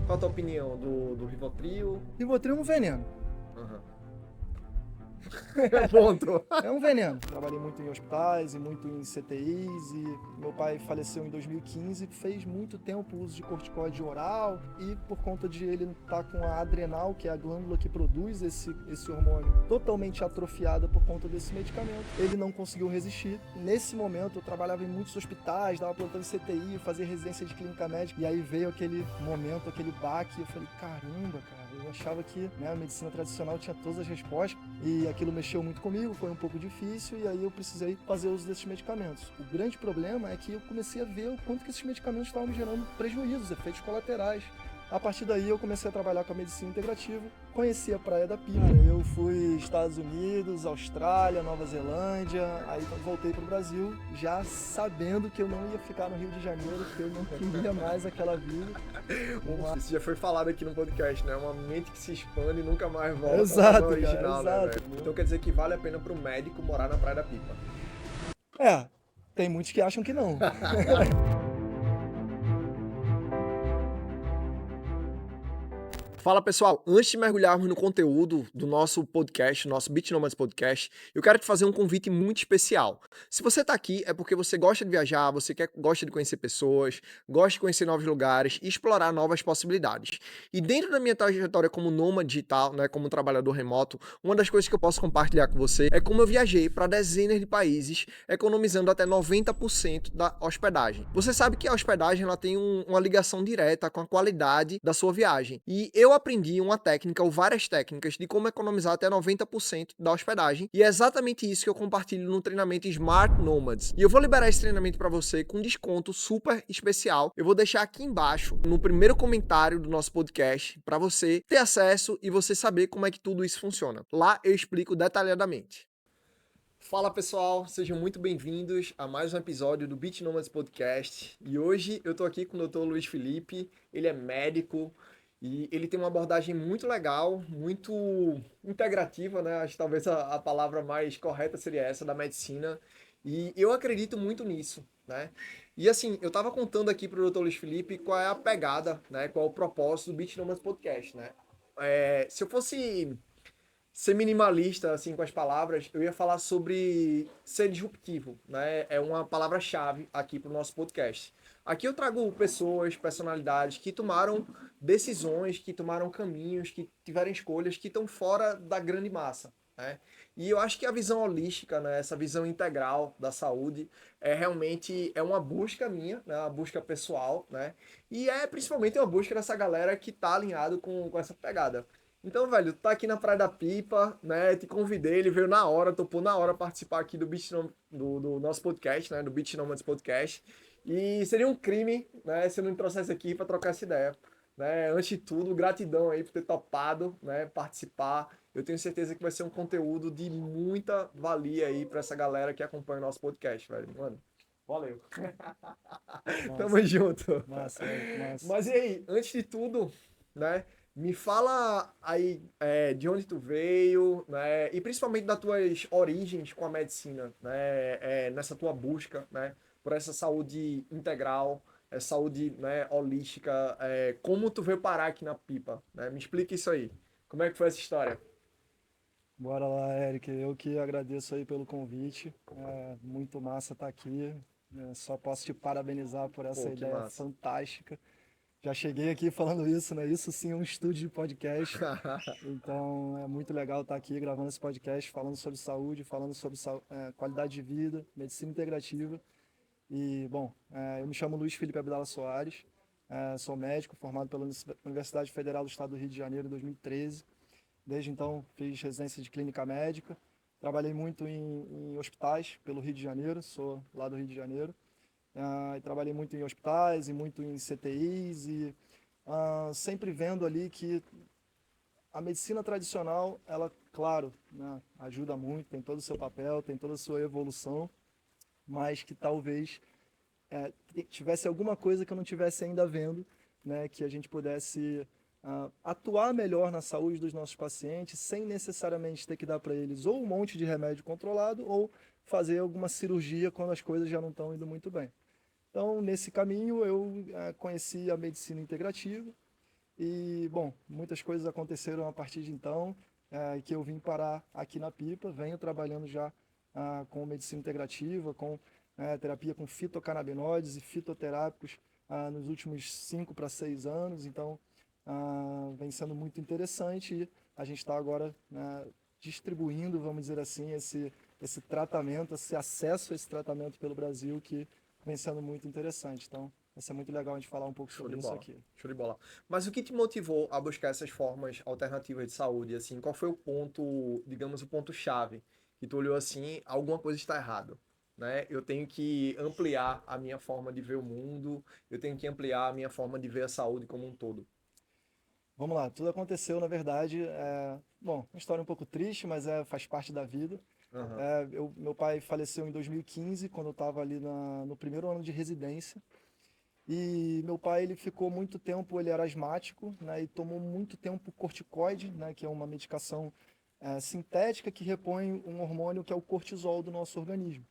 Qual a tua opinião do Rivotril? Rivotril é um veneno. Aham. Ponto. É um veneno. Trabalhei muito em hospitais e muito em CTIs e meu pai faleceu em 2015, fez muito tempo uso de corticoide oral e por conta de ele estar com a adrenal, que é a glândula que produz esse hormônio, totalmente atrofiada por conta desse medicamento, ele não conseguiu resistir. Nesse momento eu trabalhava em muitos hospitais, dava plantão em CTI, fazia residência de clínica médica e aí veio aquele momento, aquele baque e eu falei, caramba, cara. Eu achava que a medicina tradicional tinha todas as respostas e aquilo mexeu muito comigo, foi um pouco difícil e aí eu precisei fazer uso desses medicamentos. O grande problema é que eu comecei a ver o quanto que esses medicamentos estavam me gerando prejuízos, efeitos colaterais. A partir daí eu comecei a trabalhar com a medicina integrativa, conheci a Praia da Pipa. Eu fui Estados Unidos, Austrália, Nova Zelândia, aí voltei para o Brasil, já sabendo que eu não ia ficar no Rio de Janeiro, que eu não queria mais aquela vida. Isso já foi falado aqui no podcast, né? Uma mente que se expande e nunca mais volta Exato, ao original, cara, né, exato. velho? Então quer dizer que vale a pena pro médico morar na Praia da Pipa. Tem muitos que acham que não. Fala pessoal, antes de mergulharmos no conteúdo do nosso podcast, nosso Beach Nomads Podcast, eu quero te fazer um convite muito especial. Se você está aqui é porque você gosta de viajar, gosta de conhecer pessoas, gosta de conhecer novos lugares e explorar novas possibilidades. E dentro da minha trajetória como nômade digital, né, como trabalhador remoto, uma das coisas que eu posso compartilhar com você é como eu viajei para dezenas de países, economizando até 90% da hospedagem. Você sabe que a hospedagem ela tem uma ligação direta com a qualidade da sua viagem. E eu aprendi uma técnica ou várias técnicas de como economizar até 90% da hospedagem e é exatamente isso que eu compartilho no treinamento Smart Nomads. E eu vou liberar esse treinamento para você com desconto super especial. Eu vou deixar aqui embaixo no primeiro comentário do nosso podcast para você ter acesso e você saber como é que tudo isso funciona. Lá eu explico detalhadamente. Fala pessoal, sejam muito bem-vindos a mais um episódio do Beach Nomads Podcast. E hoje eu tô aqui com o Dr. Luiz Felipe, ele é médico e ele tem uma abordagem muito legal, muito integrativa, né? Acho que talvez a palavra mais correta seria essa, da medicina. E eu acredito muito nisso, né? E assim, eu tava contando aqui pro Dr. Luiz Felipe qual é a pegada, né? Qual é o propósito do Beach Nomads Podcast, né? Se eu fosse ser minimalista, assim, com as palavras, eu ia falar sobre ser disruptivo, né? É uma palavra-chave aqui para o nosso podcast. Aqui eu trago pessoas, personalidades que tomaram decisões, que tomaram caminhos, que tiveram escolhas que estão fora da grande massa, né? E eu acho que a visão holística, né, essa visão integral da saúde, é realmente uma busca minha, né, uma busca pessoal, né? E é principalmente uma busca dessa galera que tá alinhado com essa pegada. Então, velho, tá aqui na Praia da Pipa, né? Te convidei, ele veio na hora, topou na hora participar aqui do nosso podcast, né? Do Beach Nomads Podcast. E seria um crime, né? Se eu não me trouxesse aqui para trocar essa ideia, né? Antes de tudo, gratidão aí por ter topado, né? Participar. Eu tenho certeza que vai ser um conteúdo de muita valia aí para essa galera que acompanha o nosso podcast, velho. Mano, valeu. Tamo Massa, junto. massa, massa. Mas e aí, antes de tudo, né? Me fala aí de onde tu veio, né? E principalmente das tuas origens com a medicina, né? Nessa tua busca, né? Por essa saúde integral, saúde, né, holística. Como tu veio parar aqui na Pipa, né? Me explica isso aí. Como é que foi essa história? Bora lá, Eric. Eu que agradeço aí pelo convite. É muito massa estar aqui. Só posso te parabenizar por essa Pô, que ideia massa. fantástica. Já cheguei aqui falando isso, né? Isso sim é um estúdio de podcast. Então é muito legal estar aqui gravando esse podcast, falando sobre saúde, falando sobre qualidade de vida, medicina integrativa. E, bom, eu me chamo Luiz Felipe Abdala Soares, sou médico formado pela Universidade Federal do Estado do Rio de Janeiro em 2013. Desde então fiz residência de clínica médica, trabalhei muito em hospitais pelo Rio de Janeiro, sou lá do Rio de Janeiro. E trabalhei muito em hospitais e muito em CTIs e sempre vendo ali que a medicina tradicional, ela, claro, né, ajuda muito, tem todo o seu papel, tem toda a sua evolução, mas que talvez tivesse alguma coisa que eu não tivesse ainda vendo, né, que a gente pudesse atuar melhor na saúde dos nossos pacientes sem necessariamente ter que dar para eles ou um monte de remédio controlado ou fazer alguma cirurgia quando as coisas já não estão indo muito bem. Então, nesse caminho, eu conheci a medicina integrativa E, bom, muitas coisas aconteceram a partir de então, que eu vim parar aqui na Pipa. Venho trabalhando já com medicina integrativa, com terapia com fitocannabinoides e fitoterápicos nos últimos 5 para 6 anos. Então, vem sendo muito interessante e a gente está agora distribuindo, vamos dizer assim, esse tratamento, esse acesso a esse tratamento pelo Brasil, que vem sendo muito interessante. Então, vai ser muito legal a gente falar um pouco Show sobre de isso bola. aqui. Show de bola. Mas o que te motivou a buscar essas formas alternativas de saúde? Assim, qual foi o ponto, digamos, o ponto-chave que tu olhou assim, alguma coisa está errado, né? Eu tenho que ampliar a minha forma de ver o mundo, eu tenho que ampliar a minha forma de ver a saúde como um todo. Vamos lá, tudo aconteceu, na verdade, bom, uma história um pouco triste, mas faz parte da vida. Aham. Meu pai faleceu em 2015, quando eu estava ali no primeiro ano de residência. E meu pai, ele ficou muito tempo, ele era asmático, né, e tomou muito tempo corticoide, né, que é uma medicação sintética que repõe um hormônio que é o cortisol do nosso organismo.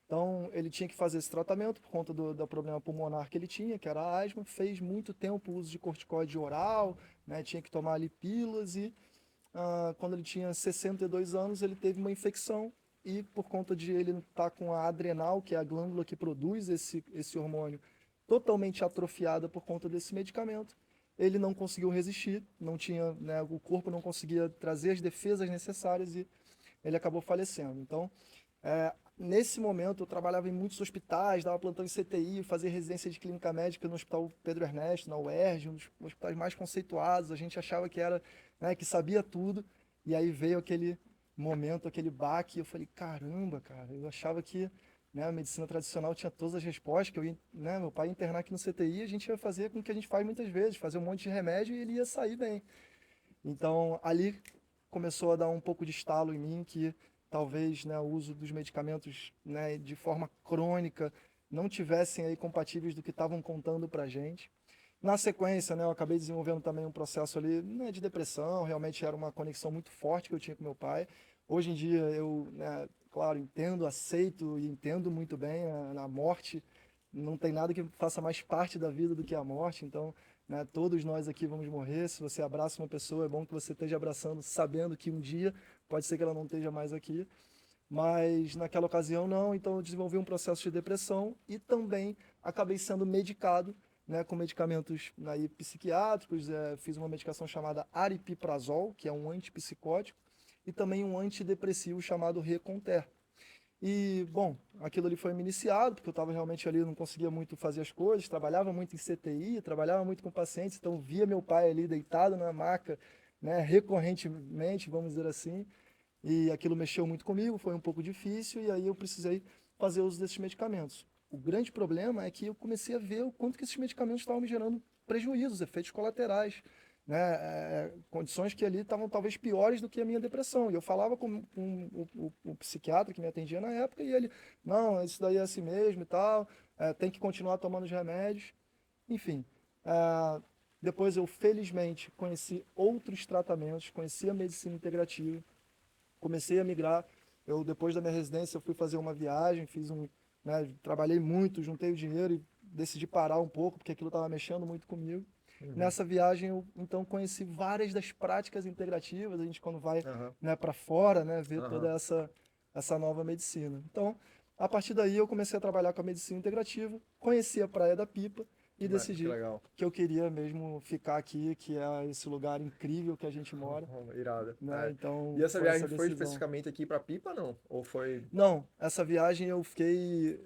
Então, ele tinha que fazer esse tratamento por conta do problema pulmonar que ele tinha, que era a asma. Fez muito tempo uso de corticoide oral, né, tinha que tomar ali pílulas e quando ele tinha 62 anos, ele teve uma infecção e por conta de ele estar com a adrenal, que é a glândula que produz esse hormônio, totalmente atrofiada por conta desse medicamento, ele não conseguiu resistir, não tinha, né, o corpo não conseguia trazer as defesas necessárias e ele acabou falecendo. Então, nesse momento, eu trabalhava em muitos hospitais, dava plantão em CTI, fazia residência de clínica médica no Hospital Pedro Ernesto, na UERJ, um dos hospitais mais conceituados. A gente achava que era, né, que sabia tudo. E aí veio aquele momento, aquele baque, e eu falei, caramba, cara, eu achava que, né, a medicina tradicional tinha todas as respostas, que eu ia, né, meu pai ia internar aqui no CTI, a gente ia fazer com o que a gente faz muitas vezes, fazer um monte de remédio e ele ia sair bem. Então, ali começou a dar um pouco de estalo em mim que talvez, né, o uso dos medicamentos, né, de forma crônica não tivessem aí compatíveis do que estavam contando para gente. Na sequência, né, eu acabei desenvolvendo também um processo ali, né, de depressão. Realmente era uma conexão muito forte que eu tinha com meu pai. Hoje em dia eu, né, claro, entendo, aceito e entendo muito bem a morte. Não tem nada que faça mais parte da vida do que a morte. Então, né, todos nós aqui vamos morrer. Se você abraça uma pessoa, é bom que você esteja abraçando, sabendo que um dia pode ser que ela não esteja mais aqui. Mas naquela ocasião não, então eu desenvolvi um processo de depressão e também acabei sendo medicado, né, com medicamentos aí, psiquiátricos. Fiz uma medicação chamada aripiprazol, que é um antipsicótico, e também um antidepressivo chamado Reconter. E, bom, aquilo ali foi me iniciado, porque eu estava realmente ali, não conseguia muito fazer as coisas, trabalhava muito em CTI, trabalhava muito com pacientes, então via meu pai ali deitado na maca, né, recorrentemente, vamos dizer assim, e aquilo mexeu muito comigo, foi um pouco difícil, e aí eu precisei fazer uso desses medicamentos. O grande problema é que eu comecei a ver o quanto que esses medicamentos estavam me gerando prejuízos, efeitos colaterais, né? Condições que ali estavam talvez piores do que a minha depressão. E eu falava com o psiquiatra que me atendia na época, e ele, não, isso daí é assim mesmo e tal, tem que continuar tomando os remédios. Enfim, depois eu felizmente conheci outros tratamentos, conheci a medicina integrativa, comecei a migrar. Eu, depois da minha residência, eu fui fazer uma viagem, né, trabalhei muito, juntei o dinheiro e decidi parar um pouco, porque aquilo estava mexendo muito comigo. Uhum. Nessa viagem, eu então conheci várias das práticas integrativas. A gente, quando vai, Aham. né, para fora, né, vê toda Aham. essa nova medicina. Então, a partir daí, eu comecei a trabalhar com a medicina integrativa, conheci a Praia da Pipa e Que decidi legal. que eu queria mesmo ficar aqui, que é esse lugar incrível que a gente mora, Irado. né? É. E Então, essa foi viagem essa foi decisão. especificamente aqui para Pipa, não? Ou foi? Não, essa viagem eu fiquei,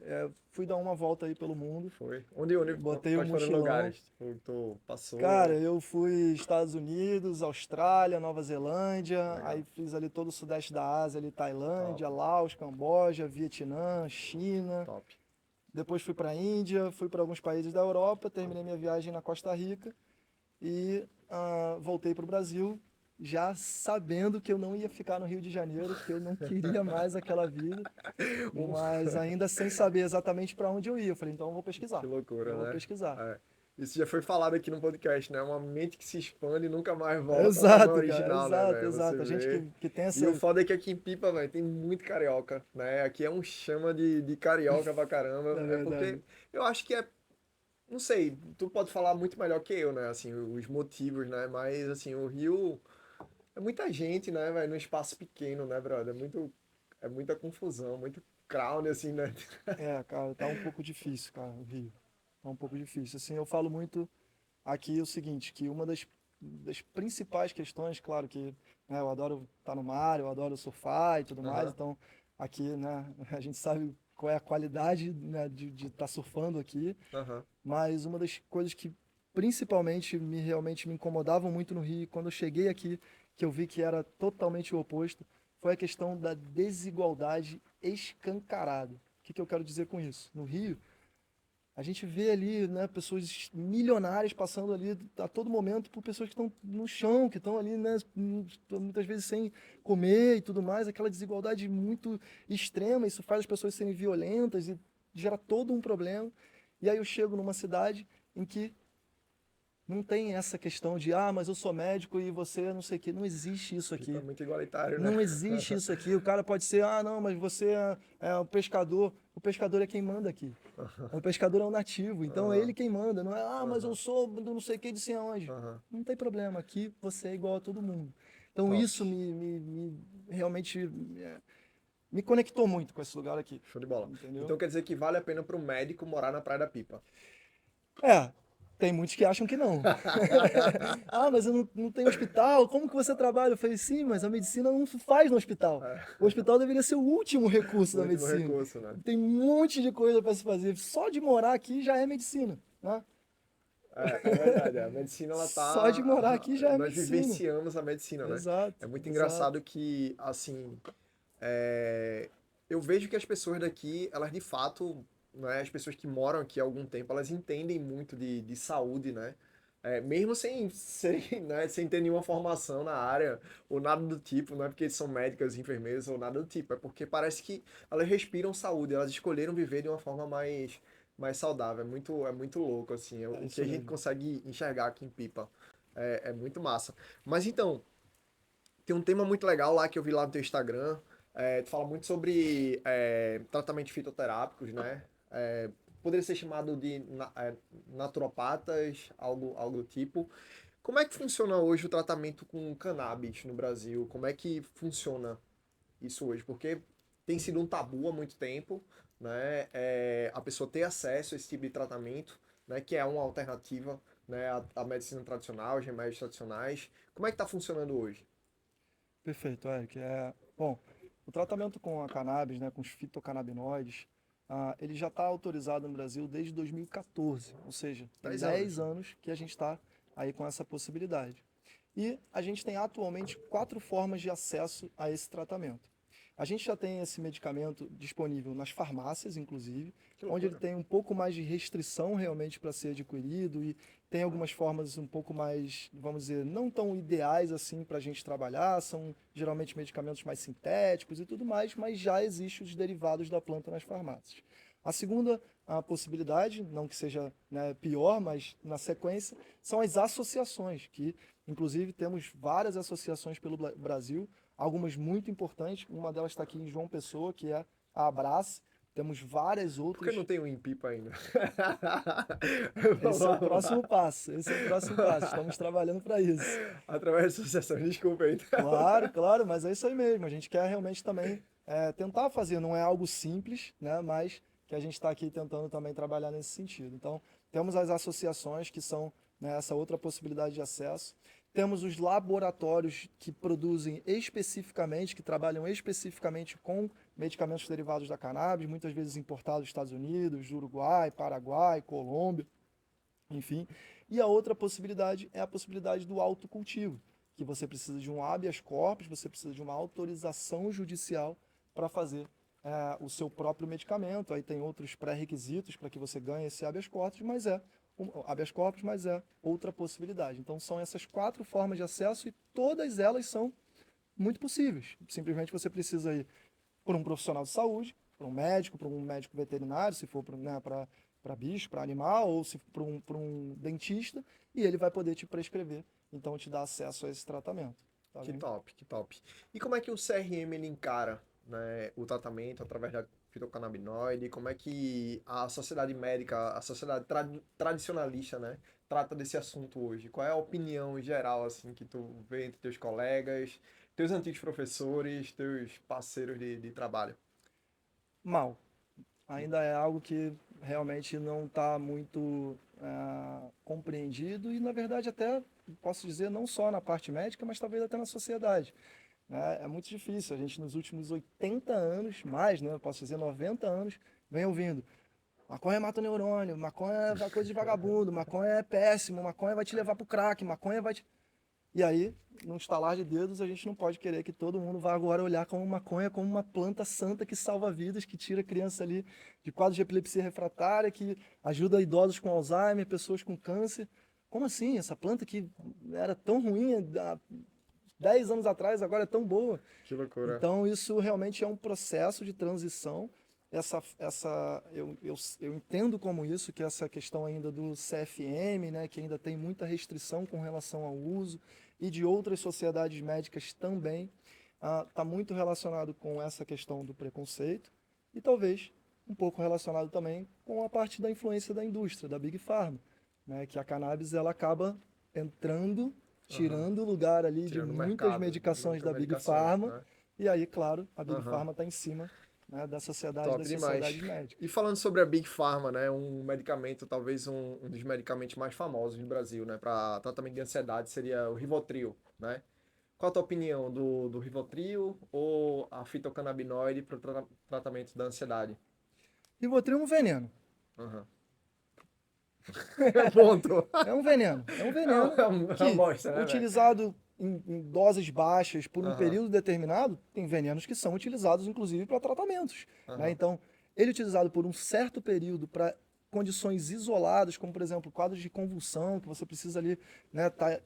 fui dar uma volta aí pelo mundo, Foi. Onde, botei o quais foram os mochilão. lugares? Tu Cara, passou. eu fui Estados Unidos, Austrália, Nova Zelândia, aí Legal. fiz ali todo o sudeste da Ásia, ali Top, Tailândia, Laos, Camboja, Vietnã, China. top. Depois fui para a Índia, fui para alguns países da Europa, terminei minha viagem na Costa Rica e voltei para o Brasil, já sabendo que eu não ia ficar no Rio de Janeiro, que eu não queria mais aquela vida. Um- Mas ainda sem saber exatamente para onde eu ia. Eu falei, então eu vou Que pesquisar. loucura, Eu vou né? pesquisar. É. Isso já foi falado aqui no podcast, né? Uma mente que se expande e nunca mais volta ao tamanho Exato, cara, original, né, exato, velho? Você exato. A gente vê. que tem E o essa. foda é que aqui em Pipa, velho, tem muito carioca, né? Aqui é um chama de carioca pra caramba. É É porque verdade. eu acho que é não sei, tu pode falar muito melhor que eu, né? Assim, os motivos, né? Mas, assim, o Rio é muita gente, né, velho? Num espaço pequeno, né, brother? É muita confusão, muito crowd, assim, né? Cara, tá um pouco difícil, cara, o Rio. Tá um pouco difícil. Assim, eu falo muito aqui o seguinte, que uma das principais questões, claro que né, eu adoro estar no mar, eu adoro surfar e tudo mais, Aham, então aqui, né, a gente sabe qual é a qualidade, né, de estar surfando aqui, aham. mas uma das coisas que principalmente realmente me incomodavam muito no Rio, quando eu cheguei aqui, que eu vi que era totalmente o oposto, foi a questão da desigualdade escancarada. O que eu quero dizer com isso? No Rio, a gente vê ali, né, pessoas milionárias passando ali a todo momento por pessoas que estão no chão, que estão ali, né, muitas vezes sem comer e tudo mais, aquela desigualdade muito extrema, isso faz as pessoas serem violentas e gera todo um problema. E aí eu chego numa cidade em que não tem essa questão de, ah, mas eu sou médico e você não sei o quê. Não existe isso Aqui tá aqui. muito igualitário, né? Não existe isso aqui. O cara pode ser, ah, não, mas você é um pescador. O pescador é quem manda aqui. O pescador é um nativo, então é ele Aham, quem manda. Não é, ah, mas eu aham, sou do não sei o que, de sei aonde. aham. Não tem problema, aqui você é igual a todo mundo. Então Top. isso realmente me conectou muito com esse lugar aqui, Show de bola. entendeu? Então quer dizer que vale a pena para o médico morar na Praia da Pipa. É, tem muitos que acham que não. Ah, mas eu não tenho hospital, como que você trabalha? Eu falei, sim, mas a medicina não se faz no hospital. É, O hospital deveria ser o último recurso o da último medicina. recurso, né? Tem um monte de coisa para se fazer. Só de morar aqui já é medicina, né? É verdade. A medicina, ela Só de morar tá. aqui já é Nós medicina. vivenciamos a medicina, né? É Exato, muito exato. engraçado que, assim, eu vejo que as pessoas daqui, elas de fato, né, as pessoas que moram aqui há algum tempo, elas entendem muito de saúde, né? Mesmo sem, né, sem ter nenhuma formação na área, ou nada do tipo, não é porque são médicas, enfermeiras ou nada do tipo, é porque parece que elas respiram saúde, elas escolheram viver de uma forma mais saudável. É muito louco, assim, É o que isso a gente mesmo. consegue enxergar aqui em Pipa. É muito massa. Mas então, tem um tema muito legal lá que eu vi lá no teu Instagram. Tu fala muito sobre tratamentos fitoterápicos, né? Poderia ser chamado de naturopatas, algo do tipo. Como é que funciona hoje o tratamento com cannabis no Brasil? Como é que funciona isso hoje? Porque tem sido um tabu há muito tempo, né? A pessoa ter acesso a esse tipo de tratamento, né? Que é uma alternativa, né? À medicina tradicional, aos remédios tradicionais. Como é que está funcionando hoje? Perfeito, Eric. Bom, o tratamento com a cannabis, né, com os fitocannabinoides, ele já está autorizado no Brasil desde 2014, ou seja, tem 10 anos. 10 anos que a gente está aí com essa possibilidade. E a gente tem atualmente 4 formas de acesso a esse tratamento. A gente já tem esse medicamento disponível nas farmácias, inclusive, Que onde ele loucura. tem um pouco mais de restrição realmente para ser adquirido e tem algumas formas um pouco mais, vamos dizer, não tão ideais assim para a gente trabalhar, são geralmente medicamentos mais sintéticos e tudo mais, mas já existem os derivados da planta nas farmácias. A segunda a possibilidade, não que seja né, pior, mas na sequência, são as associações, que inclusive temos várias associações pelo Brasil, algumas muito importantes, uma delas está aqui em João Pessoa, que é a Abrace, temos várias Por que não outras. tem um em Pipa ainda? Esse é o próximo passo, esse é o próximo passo, estamos trabalhando para isso. Através da associação, desculpa aí. Claro, claro, mas é isso aí mesmo. A gente quer realmente também tentar fazer, não é algo simples, né? Mas que a gente está aqui tentando também trabalhar nesse sentido. Então, temos as associações que são né, essa outra possibilidade de acesso. Temos os laboratórios que produzem especificamente, que trabalham especificamente com medicamentos derivados da cannabis, muitas vezes importados dos Estados Unidos, do Uruguai, Paraguai, Colômbia, enfim. E a outra possibilidade é a possibilidade do autocultivo, que você precisa de um habeas corpus, você precisa de uma autorização judicial para fazer o seu próprio medicamento. Aí tem outros pré-requisitos para que você ganhe esse habeas corpus, mas é outra possibilidade. Então são essas 4 formas de acesso e todas elas são muito possíveis. Simplesmente você precisa ir por um profissional de saúde, por um médico veterinário, se for para bicho, para animal, ou se para um dentista, e ele vai poder te prescrever, então te dar acesso a esse tratamento. Tá Que bem? top, que top. E como é que o CRM ele encara, né, o tratamento através fitocannabinoide, como é que a sociedade médica, a sociedade tradicionalista, né, trata desse assunto hoje? Qual é a opinião geral, assim, que tu vê entre teus colegas, teus antigos professores, teus parceiros de trabalho? Mal. Ainda é algo que realmente não está muito compreendido e, na verdade, até posso dizer, não só na parte médica, mas talvez até na sociedade, né? É muito difícil. A gente, nos últimos 80 anos, mais, né? Eu posso dizer 90 anos, vem ouvindo: maconha mata o neurônio, maconha é coisa de vagabundo, maconha é péssimo, maconha vai te levar pro crack, maconha vai te... E aí, num estalar de dedos, a gente não pode querer que todo mundo vá agora olhar como maconha como uma planta santa que salva vidas, que tira criança ali de quadro de epilepsia refratária, que ajuda idosos com Alzheimer, pessoas com câncer. Como assim? Essa planta que era tão ruim há 10 anos atrás, agora é tão boa. Que loucura. Então, isso realmente é um processo de transição. Eu entendo como isso, que essa questão ainda do CFM, né, que ainda tem muita restrição com relação ao uso, e de outras sociedades médicas também, está muito relacionado com essa questão do preconceito, e talvez um pouco relacionado também com a parte da influência da indústria, da Big Pharma, né, que a cannabis ela acaba entrando, Aham. tirando o lugar ali de Tirando o muitas mercado, medicações muitas da Big medicações, Pharma, né? e aí, claro, a Big Aham. Pharma está em cima, né, da sociedade, Top das demais. sociedades médicas. E falando sobre a Big Pharma, né, um medicamento, talvez um dos medicamentos mais famosos no Brasil, né, para tratamento de ansiedade seria o Rivotril, né? Qual a tua opinião do Rivotril ou a fitocannabinoide para o tratamento da ansiedade? Rivotril é um veneno. Aham. Ponto. É um É uma, veneno é uma que, bosta, né, velho? utilizado em doses baixas por um Aham, período determinado, tem venenos que são utilizados inclusive para tratamentos, né? aham, Então, ele utilizado por um certo período para condições isoladas, como por exemplo quadros de convulsão, que você precisa ali, né, tá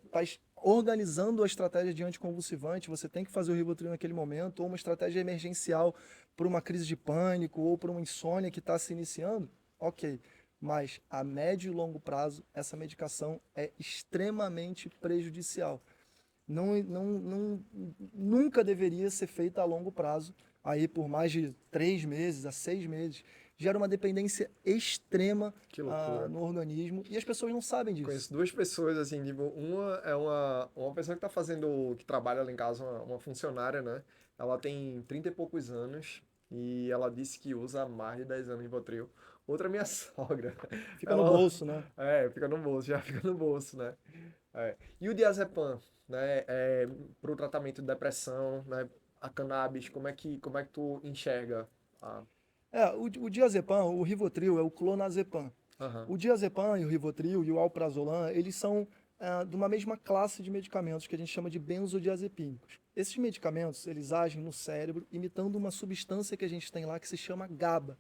organizando a estratégia de anticonvulsivante, você tem que fazer o Rivotril naquele momento, ou uma estratégia emergencial para uma crise de pânico ou para uma insônia que está se iniciando, ok. Mas a médio e longo prazo, essa medicação é extremamente prejudicial. Nunca deveria ser feita a longo prazo, aí por mais de 3 meses a 6 meses. Gera uma dependência extrema que loucura. no organismo e as pessoas não sabem disso. Conheço duas pessoas, assim, tipo, uma é uma pessoa que tá fazendo, que trabalha lá em casa, uma funcionária, né? Ela tem 30 e poucos anos e ela disse que usa há mais de 10 anos Rivotril. Outra é minha sogra. Fica no Ela, bolso, né? fica no bolso, já fica no bolso, né? É. E o diazepam, né? Para o tratamento de depressão, né? A cannabis, como é que tu enxerga? Ah, O diazepam, o Rivotril é o clonazepam. aham, O diazepam e o Rivotril e o alprazolam, eles são de uma mesma classe de medicamentos que a gente chama de benzodiazepínicos. Esses medicamentos, eles agem no cérebro imitando uma substância que a gente tem lá que se chama GABA.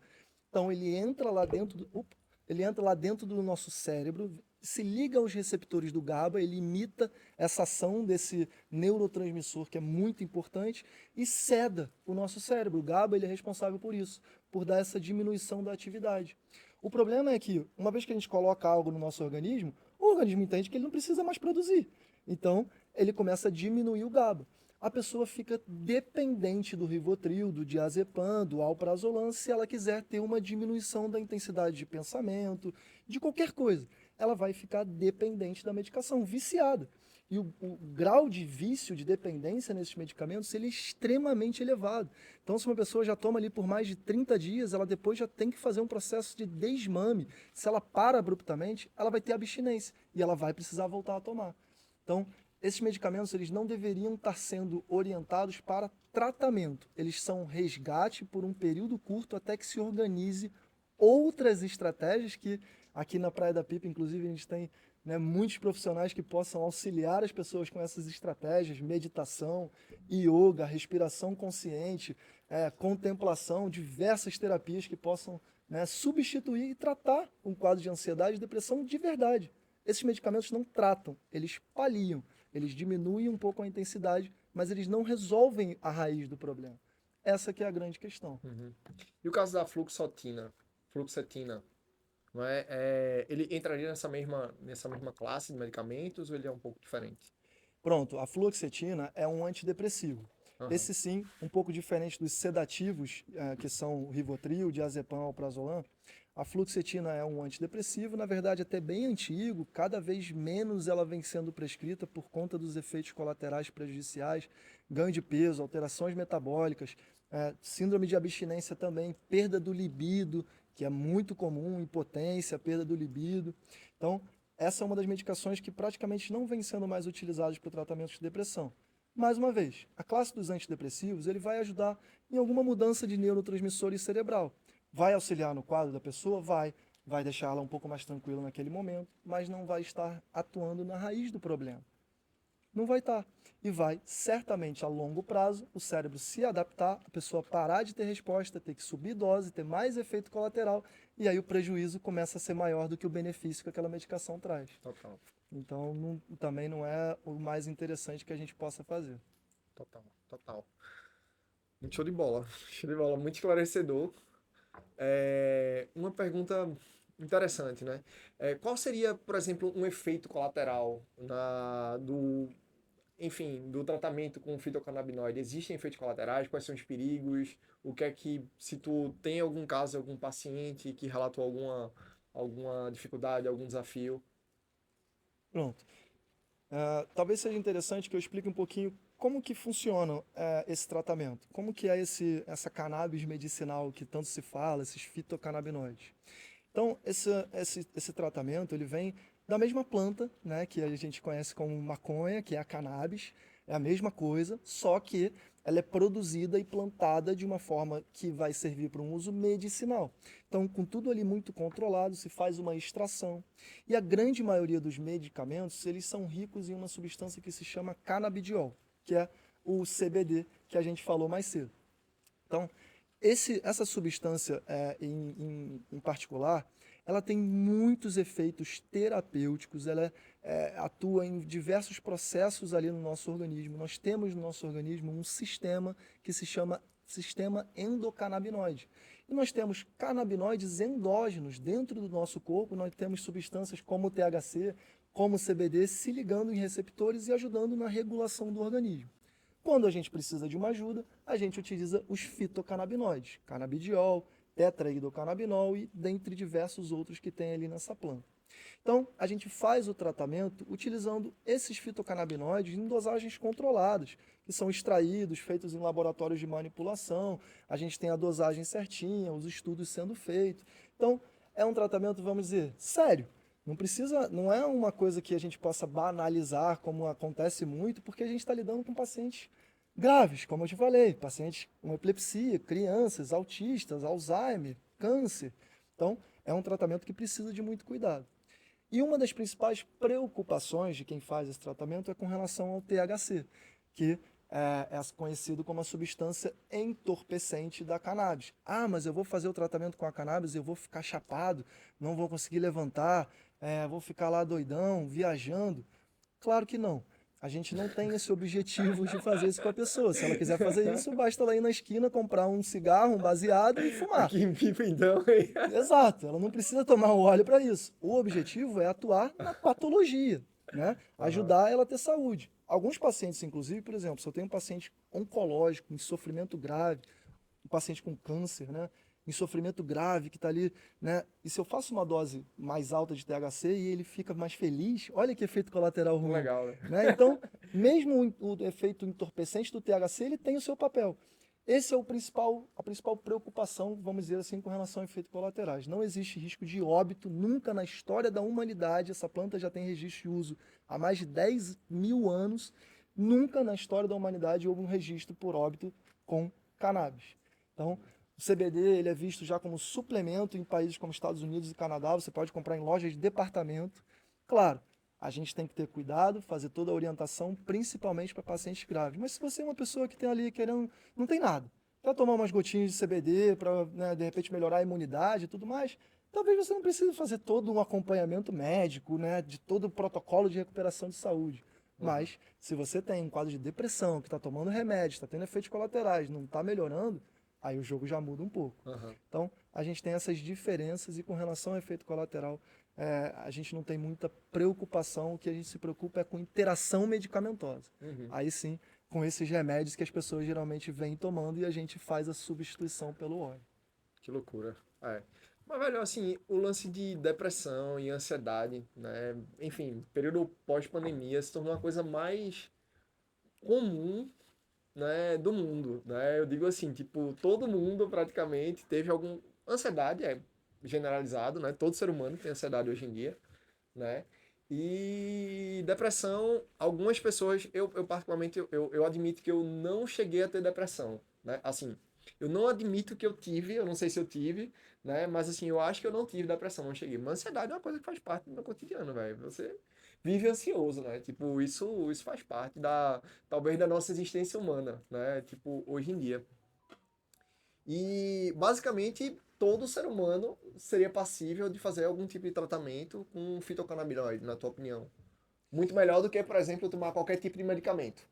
Então ele entra lá dentro do nosso cérebro, se liga aos receptores do GABA, ele imita essa ação desse neurotransmissor que é muito importante e ceda o nosso cérebro. O GABA ele é responsável por isso, por dar essa diminuição da atividade. O problema é que, uma vez que a gente coloca algo no nosso organismo, o organismo entende que ele não precisa mais produzir. Então, ele começa a diminuir o GABA. A pessoa fica dependente do Rivotril, do diazepam, do alprazolam, se ela quiser ter uma diminuição da intensidade de pensamento, de qualquer coisa. Ela vai ficar dependente da medicação, viciada. E o grau de vício, de dependência nesses medicamentos, ele é extremamente elevado. Então, se uma pessoa já toma ali por mais de 30 dias, ela depois já tem que fazer um processo de desmame. Se ela para abruptamente, ela vai ter abstinência e ela vai precisar voltar a tomar. Então, esses medicamentos eles não deveriam estar sendo orientados para tratamento. Eles são resgate por um período curto até que se organize outras estratégias que aqui na Praia da Pipa, inclusive, a gente tem, né, muitos profissionais que possam auxiliar as pessoas com essas estratégias, meditação, yoga, respiração consciente, contemplação, diversas terapias que possam, né, substituir e tratar um quadro de ansiedade e depressão de verdade. Esses medicamentos não tratam, eles paliam, eles diminuem um pouco a intensidade, mas eles não resolvem a raiz do problema. Essa que é a grande questão. uhum. E o caso da fluoxetina, não é? Ele entraria nessa mesma classe de medicamentos ou ele é um pouco diferente? Pronto, a fluoxetina é um antidepressivo. Esse sim, um pouco diferente dos sedativos, que são o Rivotril, diazepam, alprazolam. A fluoxetina é um antidepressivo, na verdade até bem antigo, cada vez menos ela vem sendo prescrita por conta dos efeitos colaterais prejudiciais, ganho de peso, alterações metabólicas, síndrome de abstinência também, perda do libido, que é muito comum, impotência, perda do libido. Então, essa é uma das medicações que praticamente não vem sendo mais utilizadas para o tratamento de depressão. Mais uma vez, a classe dos antidepressivos ele vai ajudar em alguma mudança de neurotransmissores cerebral. Vai auxiliar no quadro da pessoa? Vai deixar ela um pouco mais tranquila naquele momento, mas não vai estar atuando na raiz do problema. Não vai estar. E vai, certamente, a longo prazo, o cérebro se adaptar, a pessoa parar de ter resposta, ter que subir dose, ter mais efeito colateral, e aí o prejuízo começa a ser maior do que o benefício que aquela medicação traz. Total. Então, também não é o mais interessante que a gente possa fazer. Total. Muito show de bola. Show de bola, muito esclarecedor. Uma pergunta interessante, né? Qual seria, por exemplo, um efeito colateral do tratamento com fitocannabinoide? Existem efeitos colaterais? Quais são os perigos? O que é que, se tu tem algum caso, algum paciente que relatou alguma dificuldade, algum desafio? Pronto. Talvez seja interessante que eu explique um pouquinho como que funciona esse tratamento, como que é essa cannabis medicinal que tanto se fala, esses fitocannabinoides. Então, esse tratamento ele vem da mesma planta, né, que a gente conhece como maconha, que é a cannabis, é a mesma coisa, só que ela é produzida e plantada de uma forma que vai servir para um uso medicinal. Então, com tudo ali muito controlado, se faz uma extração. E a grande maioria dos medicamentos, eles são ricos em uma substância que se chama canabidiol, que é o CBD que a gente falou mais cedo. Então, essa substância em particular, ela tem muitos efeitos terapêuticos, ela atua em diversos processos ali no nosso organismo. Nós temos no nosso organismo um sistema que se chama sistema endocannabinoide. E nós temos canabinoides endógenos dentro do nosso corpo, nós temos substâncias como o THC, como o CBD, se ligando em receptores e ajudando na regulação do organismo. Quando a gente precisa de uma ajuda, a gente utiliza os fitocannabinoides, canabidiol, tetrahidrocannabinol e dentre diversos outros que tem ali nessa planta. Então, a gente faz o tratamento utilizando esses fitocannabinoides em dosagens controladas, que são extraídos, feitos em laboratórios de manipulação, a gente tem a dosagem certinha, os estudos sendo feitos. Então, é um tratamento, vamos dizer, sério. Não é uma coisa que a gente possa banalizar, como acontece muito, porque a gente está lidando com pacientes graves, como eu te falei, pacientes com epilepsia, crianças, autistas, Alzheimer, câncer. Então, é um tratamento que precisa de muito cuidado. E uma das principais preocupações de quem faz esse tratamento é com relação ao THC, que é conhecido como a substância entorpecente da cannabis. Ah, mas eu vou fazer o tratamento com a cannabis e eu vou ficar chapado, não vou conseguir levantar, vou ficar lá doidão, viajando. Claro que não. A gente não tem esse objetivo de fazer isso com a pessoa. Se ela quiser fazer isso, basta ela ir na esquina, comprar um cigarro, um baseado e fumar. Aqui em Pipa, então, hein? Exato, ela não precisa tomar o óleo para isso. O objetivo é atuar na patologia, né? Ajudar ela a ter saúde. Alguns pacientes, inclusive, por exemplo, se eu tenho um paciente oncológico, em sofrimento grave, um paciente com câncer, né? Em sofrimento grave, que está ali, né? E se eu faço uma dose mais alta de THC e ele fica mais feliz, olha que efeito colateral ruim. Legal, Né? Então, mesmo o efeito entorpecente do THC, ele tem o seu papel. Esse é a principal preocupação, vamos dizer assim, com relação a efeitos colaterais. Não existe risco de óbito, nunca na história da humanidade, essa planta já tem registro de uso há mais de 10 mil anos, nunca na história da humanidade houve um registro por óbito com cannabis. Então, o CBD ele é visto já como suplemento em países como Estados Unidos e Canadá, você pode comprar em lojas de departamento. Claro, a gente tem que ter cuidado, fazer toda a orientação, principalmente para pacientes graves. Mas se você é uma pessoa que tem ali querendo, não tem nada, quer tomar umas gotinhas de CBD para, né, de repente melhorar a imunidade e tudo mais, talvez você não precise fazer todo um acompanhamento médico, né, de todo o protocolo de recuperação de saúde. Mas se você tem um quadro de depressão, que está tomando remédio, está tendo efeitos colaterais, não está melhorando, aí o jogo já muda um pouco. Então, a gente tem essas diferenças e com relação ao efeito colateral, a gente não tem muita preocupação, o que a gente se preocupa é com interação medicamentosa. Aí sim, com esses remédios que as pessoas geralmente vêm tomando e a gente faz a substituição pelo óleo. Que loucura. É. Mas, velho, assim, o lance de depressão e ansiedade, né? Enfim, período pós-pandemia se tornou uma coisa mais comum, né, do mundo, né? Eu digo assim, tipo, todo mundo praticamente teve algum... Ansiedade é generalizado, né? Todo ser humano tem ansiedade hoje em dia, né? E depressão, algumas pessoas, eu particularmente, eu admito que eu não cheguei a ter depressão, né? Assim, eu não admito que eu tive, eu não sei se eu tive, né? Mas assim, eu acho que eu não tive depressão, não cheguei. Mas ansiedade é uma coisa que faz parte do meu cotidiano, velho. Você vive ansioso, né? Tipo, isso faz parte da, talvez da nossa existência humana, né? Tipo, hoje em dia. E basicamente todo ser humano seria passível de fazer algum tipo de tratamento com fitocannabinoide, na tua opinião. Muito melhor do que, por exemplo, tomar qualquer tipo de medicamento.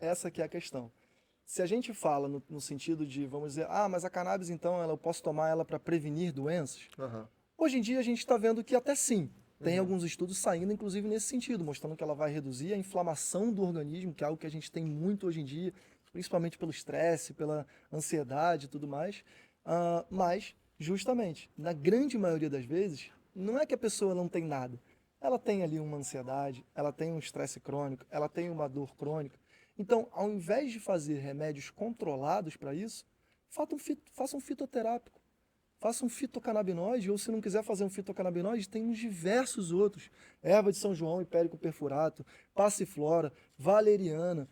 Essa que é a questão. Se a gente fala no sentido de, vamos dizer, ah, mas a cannabis então eu posso tomar ela para prevenir doenças? Aham. Hoje em dia a gente está vendo que até sim. Tem Uhum. alguns estudos saindo, inclusive, nesse sentido, mostrando que ela vai reduzir a inflamação do organismo, que é algo que a gente tem muito hoje em dia, principalmente pelo estresse, pela ansiedade e tudo mais. Mas, justamente, na grande maioria das vezes, não é que a pessoa não tem nada. Ela tem ali uma ansiedade, ela tem um estresse crônico, ela tem uma dor crônica. Então, ao invés de fazer remédios controlados para isso, faça um fitoterápico. Faça um fitocannabinoide, ou se não quiser fazer um fitocannabinoide, tem uns diversos outros. Erva de São João, hipérico perfurato, passiflora, valeriana,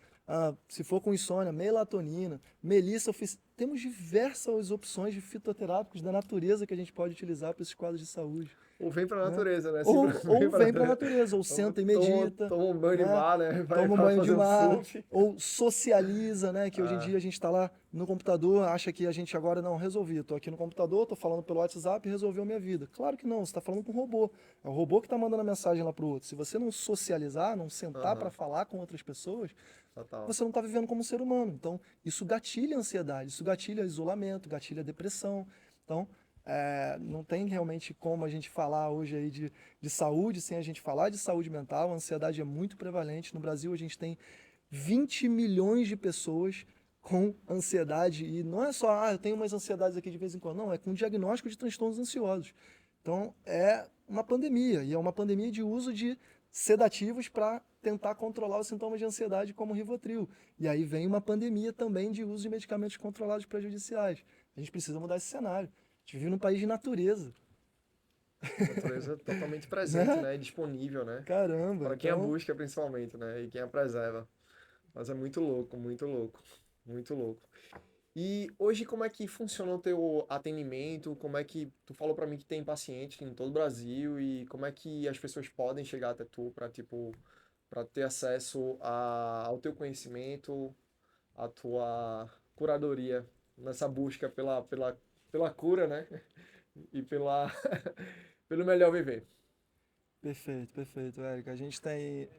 se for com insônia, melatonina, melissa oficina. Temos diversas opções de fitoterápicos da natureza que a gente pode utilizar para esses quadros de saúde, Ou vem pra né? natureza, né? Ou Vem pra vem para a natureza. natureza, ou Toma, senta e toma, medita, toma um banho de né? mar, né? Vai Toma um pra banho de fazer um mar, surf. ou socializa, né? Que hoje em Ah, dia a gente está lá no computador, acha que a gente agora não resolvi. Estou aqui no computador, estou falando pelo WhatsApp e resolveu minha vida. Claro que não, você está falando com um robô. É o robô que está mandando a mensagem lá para o outro. Se você não socializar, não sentar para aham, falar com outras pessoas, total. você não está vivendo como ser humano. Então, isso gatilha a ansiedade, isso gatilha isolamento, gatilha depressão. Então, não tem realmente como a gente falar hoje aí de saúde sem a gente falar de saúde mental. A ansiedade é muito prevalente. No Brasil, a gente tem 20 milhões de pessoas com ansiedade. E não é só, eu tenho umas ansiedades aqui de vez em quando. Não, é com diagnóstico de transtornos ansiosos. Então, é uma pandemia. E é uma pandemia de uso de sedativos para tentar controlar os sintomas de ansiedade, como o Rivotril. E aí vem uma pandemia também de uso de medicamentos controlados prejudiciais. A gente precisa mudar esse cenário. A gente vive num país de natureza, Natureza totalmente presente, né? né? E disponível, né? Caramba, Para quem a então, busca, principalmente, né? E quem a preserva. Mas é muito louco, muito louco. Muito louco. E hoje como é que funciona o teu atendimento? Como é que tu falou pra mim que tem pacientes em todo o Brasil e como é que as pessoas podem chegar até tu para tipo para ter acesso ao teu conhecimento, à tua curadoria nessa busca pela cura, né? E pelo melhor viver. perfeito, perfeito, Érico. A gente tem.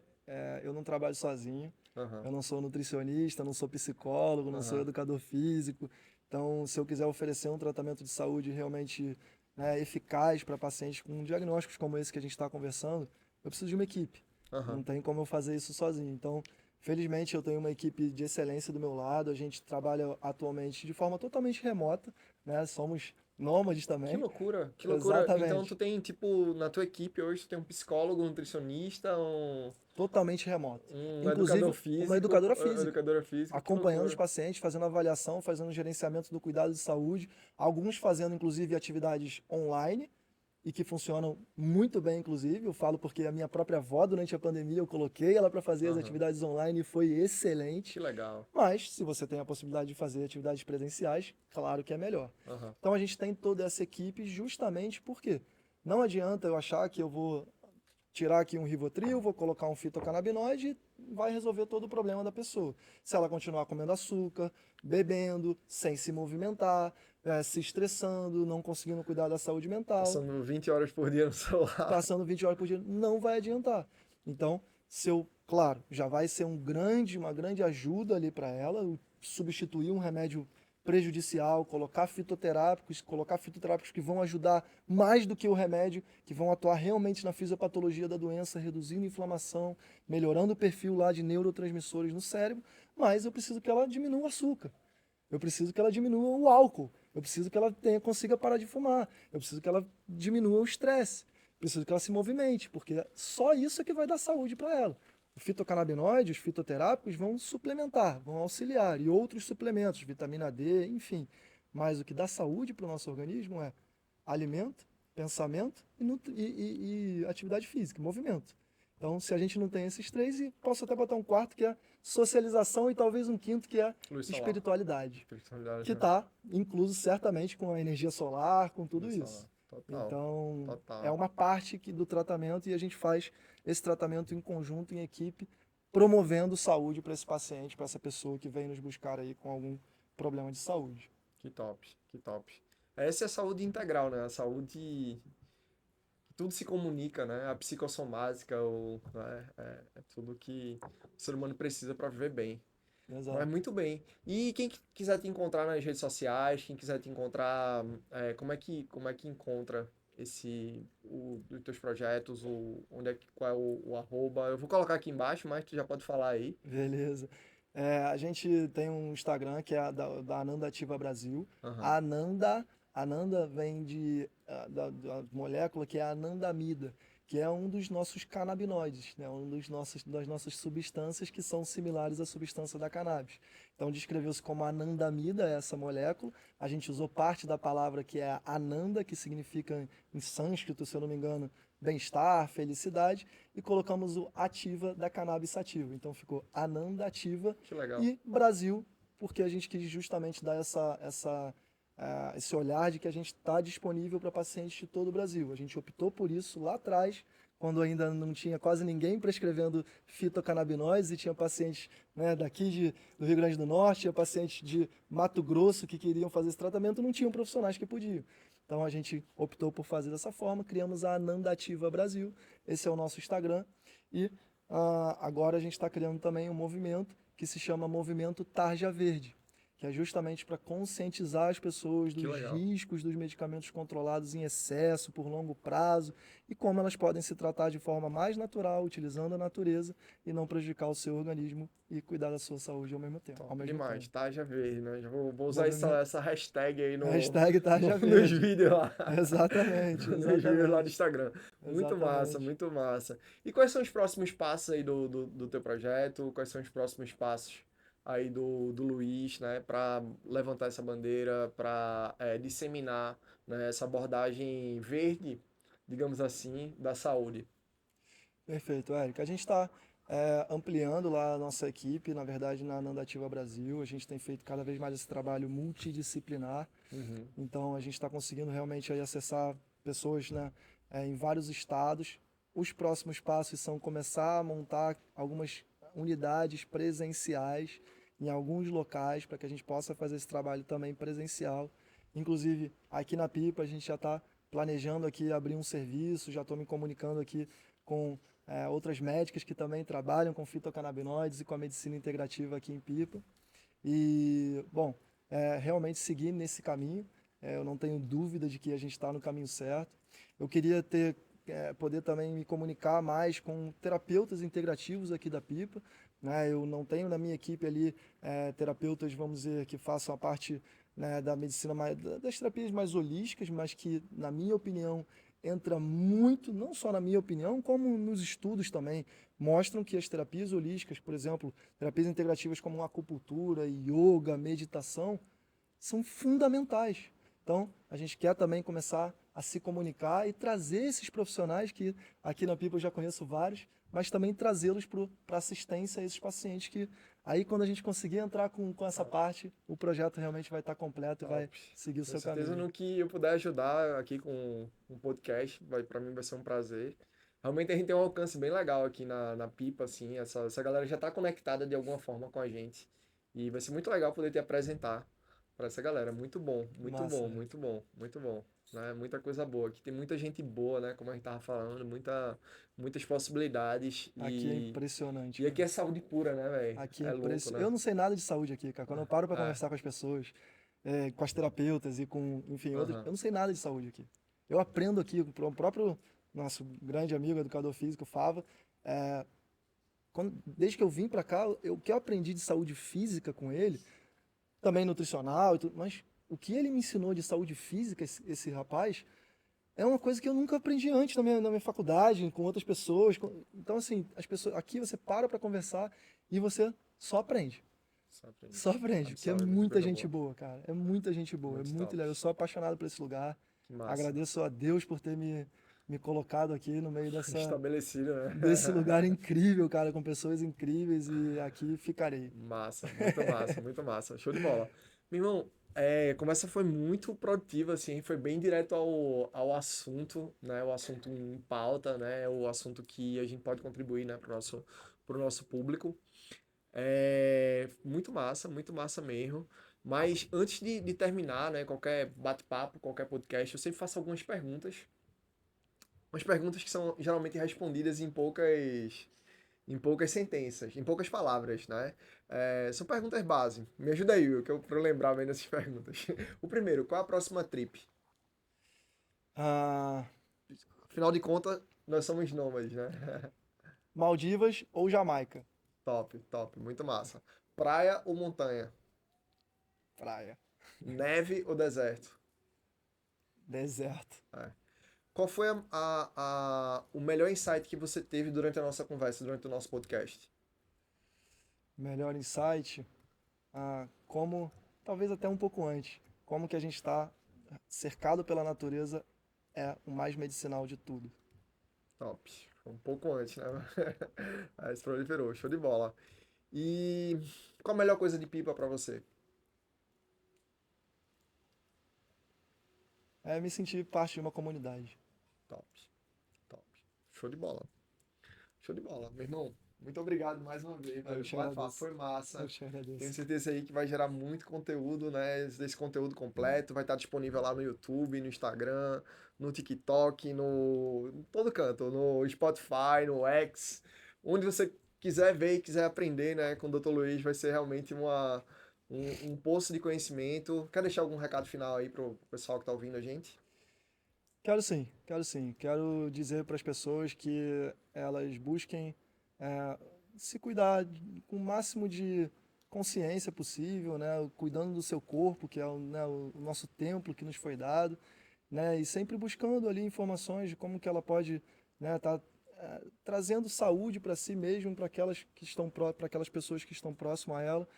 Eu não trabalho sozinho, Aham, eu não sou nutricionista, não sou psicólogo, não sou aham, educador físico. Então, se eu quiser oferecer um tratamento de saúde realmente, né, eficaz para pacientes com diagnósticos como esse que a gente está conversando, eu preciso de uma equipe. Não aham. tem como eu fazer isso sozinho. Então, felizmente, eu tenho uma equipe de excelência do meu lado. A gente trabalha atualmente de forma totalmente remota, né? Somos nômades Que também. loucura, que loucura. Então tu Exatamente. tem, tipo, na tua equipe hoje tu tem um psicólogo, um nutricionista, Totalmente remoto. um educador Inclusive, uma físico, educadora física, educadora física, que acompanhando os loucura. pacientes, fazendo avaliação, fazendo gerenciamento do cuidado de saúde, alguns fazendo, inclusive, atividades online e que funcionam muito bem, inclusive. Eu falo porque a minha própria avó, durante a pandemia, eu coloquei ela para fazer as Aham, atividades online e foi excelente. que legal. Mas, se você tem a possibilidade de fazer atividades presenciais, claro que é melhor. Aham, Então, a gente tem toda essa equipe justamente porque não adianta eu achar que eu vou tirar aqui um Rivotril, vou colocar um fitocannabinoide e vai resolver todo o problema da pessoa. Se ela continuar comendo açúcar, bebendo, sem se movimentar, se estressando, não conseguindo cuidar da saúde mental, passando 20 horas por dia no celular. passando 20 horas por dia, não vai adiantar. Então, se eu, claro, já vai ser uma grande ajuda ali para ela, eu substituir um remédio prejudicial, colocar fitoterápicos que vão ajudar mais do que o remédio, que vão atuar realmente na fisiopatologia da doença, reduzindo a inflamação, melhorando o perfil lá de neurotransmissores no cérebro, mas eu preciso que ela diminua o açúcar. Eu preciso que ela diminua o álcool. Eu preciso que ela consiga parar de fumar. Eu preciso que ela diminua o estresse. Preciso que ela se movimente, porque só isso é que vai dar saúde para ela. O fitocannabinoide, os fitoterápicos vão suplementar, vão auxiliar, e outros suplementos, vitamina D, enfim. Mas o que dá saúde para o nosso organismo é alimento, pensamento e atividade física, movimento. Então, se a gente não tem esses três, e posso até botar um quarto que é socialização e talvez um quinto que é Luz solar. espiritualidade, Espiritualidade, que né? está incluso certamente com a energia solar, com tudo Luz isso. solar. Total. Então, Total. é uma parte do tratamento e a gente faz esse tratamento em conjunto, em equipe, promovendo saúde para esse paciente, para essa pessoa que vem nos buscar aí com algum problema de saúde. Que top, que top. Essa é a saúde integral, né? A saúde que tudo se comunica, né? A psicossomática, né? É tudo que o ser humano precisa para viver bem. Mas Exato. muito bem. E quem quiser te encontrar nas redes sociais, quem quiser te encontrar, como é que encontra os teus projetos, qual é o arroba? Eu vou colocar aqui embaixo, mas tu já pode falar aí. Beleza. A gente tem um Instagram que é da Ananda Ativa Brasil. Aham. A Ananda vem da molécula que é a anandamida, que é um dos nossos canabinoides, né? Das nossas substâncias que são similares à substância da cannabis. Então descreveu-se como anandamida essa molécula. A gente usou parte da palavra que é ananda, que significa em sânscrito, se eu não me engano, bem-estar, felicidade, e colocamos o ativa da cannabis sativa. Então ficou Ananda Ativa Que legal. e Brasil, porque a gente quis justamente dar esse olhar de que a gente está disponível para pacientes de todo o Brasil. A gente optou por isso lá atrás, quando ainda não tinha quase ninguém prescrevendo fitocannabinoides e tinha pacientes, né, do Rio Grande do Norte, tinha pacientes de Mato Grosso que queriam fazer esse tratamento, não tinham profissionais que podiam. Então a gente optou por fazer dessa forma, criamos a Ananda Ativa Brasil, esse é o nosso Instagram, e agora a gente está criando também um movimento que se chama Movimento Tarja Verde, que é justamente para conscientizar as pessoas Que dos legal. riscos dos medicamentos controlados em excesso, por longo prazo, e como elas podem se tratar de forma mais natural, utilizando a natureza, e não prejudicar o seu organismo e cuidar da sua saúde ao mesmo tempo. Top demais, tempo. Tarja Verde, né? Já vou usar Movimento essa hashtag aí Hashtag Tarja nos Verde. vídeos lá. Exatamente, Nos vídeos lá do exatamente. Instagram. Muito massa, Exatamente. muito massa. E quais são os próximos passos aí do teu projeto? Quais são os próximos passos aí do Luiz, né? Para levantar essa bandeira, para disseminar, né, essa abordagem verde, digamos assim, da saúde. Perfeito, Érica. A gente está ampliando lá a nossa equipe, na verdade, na Nandativa Brasil. A gente tem feito cada vez mais esse trabalho multidisciplinar. Uhum. Então, a gente está conseguindo realmente aí acessar pessoas, né, em vários estados. Os próximos passos são começar a montar algumas unidades presenciais em alguns locais para que a gente possa fazer esse trabalho também presencial. Inclusive, aqui na Pipa, a gente já está planejando aqui abrir um serviço, já estou me comunicando aqui com outras médicas que também trabalham com fitocannabinoides e com a medicina integrativa aqui em Pipa. E, bom, realmente seguir nesse caminho. Eu não tenho dúvida de que a gente está no caminho certo. Eu queria poder também me comunicar mais com terapeutas integrativos aqui da Pipa, né? Eu não tenho na minha equipe ali terapeutas, vamos dizer, que façam a parte, né, da medicina das terapias mais holísticas, mas que, na minha opinião, entra muito, não só na minha opinião, como nos estudos também, mostram que as terapias holísticas, por exemplo, terapias integrativas como acupuntura, yoga, meditação, são fundamentais. Então, a gente quer também começar a se comunicar e trazer esses profissionais, que aqui na Pipa eu já conheço vários, mas também trazê-los para assistência a esses pacientes, que aí quando a gente conseguir entrar com essa parte, o projeto realmente vai estar completo e vai Top. seguir o Tenho seu certeza caminho. no que eu puder ajudar aqui com um podcast, para mim vai ser um prazer. Realmente a gente tem um alcance bem legal aqui na Pipa, assim, essa galera já está conectada de alguma forma com a gente. E vai ser muito legal poder te apresentar para essa galera. Muito bom, muito Massa, bom, né? muito bom, muito bom. Né? Muita coisa boa. Aqui tem muita gente boa, né? Como a gente tava falando, muitas possibilidades. Aqui é E, impressionante, e aqui cara. é saúde pura, né, velho? Aqui é É louco, impressionante. né? Eu não sei nada de saúde aqui, cara. Quando eu paro para É. conversar com as pessoas, com as terapeutas e com, enfim, outros. Aham. Eu não sei nada de saúde aqui. Eu aprendo aqui com o próprio nosso grande amigo, educador físico, Fava. é, Desde que eu vim para cá, o que eu aprendi de saúde física com ele, também nutricional e tudo, mas o que ele me ensinou de saúde física, esse rapaz, é uma coisa que eu nunca aprendi antes na minha faculdade, com outras pessoas. Então, assim, as pessoas, aqui você para conversar e você só aprende. Só aprende. Só aprende, porque é Absorve muita muita coisa gente boa. boa, cara. É muita gente boa, é Muito muito top. legal. Eu sou apaixonado por esse lugar. Que massa. Agradeço a Deus por ter me colocado aqui no meio Estabelecido, desse lugar né? incrível, cara, com pessoas incríveis e aqui ficarei. Massa, muito massa, muito massa. Show de bola. Meu irmão, a conversa foi muito produtiva, assim, foi bem direto ao assunto, né? O assunto em pauta, né? O assunto que a gente pode contribuir, né, pro nosso público. Muito massa mesmo. Mas antes de terminar, né, qualquer bate-papo, qualquer podcast, eu sempre faço algumas perguntas. Umas perguntas que são geralmente respondidas em poucas sentenças, em poucas palavras, né? São perguntas base. Me ajuda aí, Will, pra eu lembrar bem dessas perguntas. O primeiro, qual a próxima trip? Ah, Afinal de contas, nós somos nômades, né? Maldivas ou Jamaica? Top, top, muito massa. Praia ou montanha? Praia. Neve ou deserto? Deserto. É. Qual foi o melhor insight que você teve durante a nossa conversa, durante o nosso podcast? Melhor insight? Como, talvez até um pouco antes, como que a gente está cercado pela natureza é o mais medicinal de tudo. Top. Um pouco antes, né? Aí se proliferou, show de bola. E qual a melhor coisa de pipa pra você? É me sentir parte de uma comunidade. Top, top. Show de bola. Show de bola. Meu irmão, muito obrigado mais uma vez, Eu velho. O te bate-papo agradeço. foi Eu massa. te Tenho agradeço. certeza aí que vai gerar muito conteúdo, né? Esse conteúdo completo vai estar disponível lá no YouTube, no Instagram, no TikTok, em todo canto, no Spotify, no X, onde você quiser ver e quiser aprender, né? Com o Dr. Luiz, vai ser realmente um poço de conhecimento. Quer deixar algum recado final aí pro pessoal que tá ouvindo a gente? Quero sim, quero sim. Quero dizer para as pessoas que elas busquem é, se cuidar com o máximo de consciência possível, né? Cuidando do seu corpo, que é o nosso templo que nos foi dado, né? E sempre buscando ali informações de como que ela pode, né, tá, trazendo saúde para si mesmo, para aquelas pessoas que estão próximas a ela,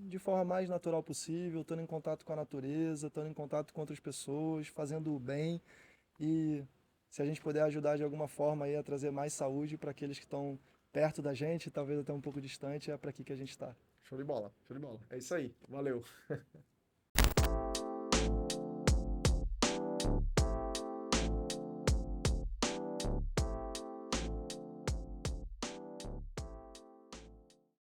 de forma mais natural possível, estando em contato com a natureza, estando em contato com outras pessoas, fazendo o bem e se a gente puder ajudar de alguma forma aí a trazer mais saúde para aqueles que estão perto da gente, talvez até um pouco distante, é para aqui que a gente está. Show de bola, show de bola. É isso aí. Valeu.